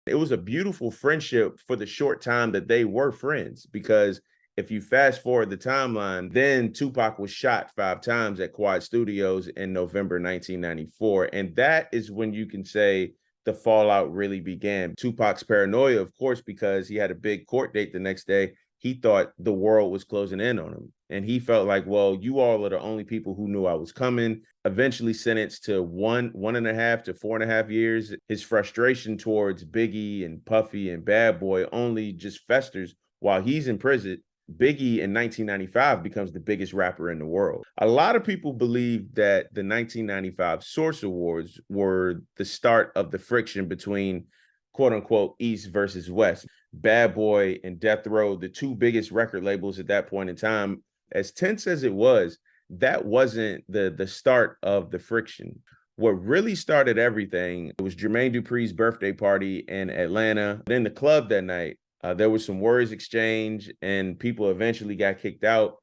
It was a beautiful friendship for the short time that they were friends, because if you fast forward the timeline, then Tupac was shot 5 times at Quad Studios in November 1994. And that is when you can say the fallout really began. Tupac's paranoia, of course, because he had a big court date the next day. He thought the world was closing in on him. And he felt like, well, you all are the only people who knew I was coming. Eventually sentenced to 1.5 to 4.5 years. His frustration towards Biggie and Puffy and Bad Boy only just festers while he's in prison. Biggie in 1995 becomes the biggest rapper in the world. A lot of people believe that the 1995 Source Awards were the start of the friction between quote unquote East versus West. Bad Boy and Death Row, the two biggest record labels at that point in time, as tense as it was, that wasn't the start of the friction. What really started everything, it was Jermaine Dupri's birthday party in Atlanta. In the club that night, there was some words exchanged and people eventually got kicked out.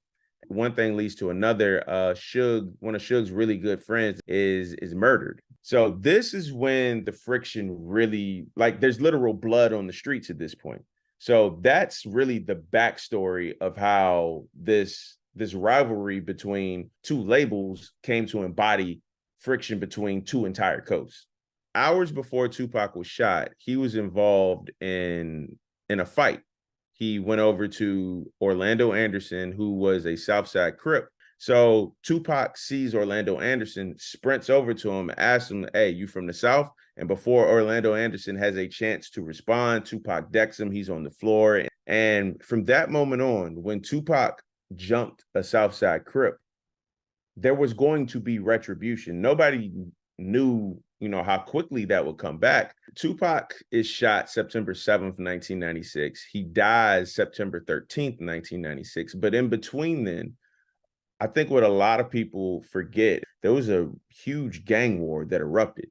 One thing leads to another. One of Suge's really good friends is murdered. So this is when the friction really, like, there's literal blood on the streets at this point. So that's really the backstory of how this rivalry between two labels came to embody friction between two entire coasts. Hours before Tupac was shot, he was involved in a fight. He went over to Orlando Anderson, who was a Southside Crip. So Tupac sees Orlando Anderson, sprints over to him, asks him, "Hey, you from the South?" And before Orlando Anderson has a chance to respond, Tupac decks him. He's on the floor. And from that moment on, when Tupac jumped a Southside Crip, there was going to be retribution. Nobody knew, how quickly that would come back. Tupac is shot September 7th, 1996. He dies September 13th, 1996. But in between then, I think what a lot of people forget, there was a huge gang war that erupted.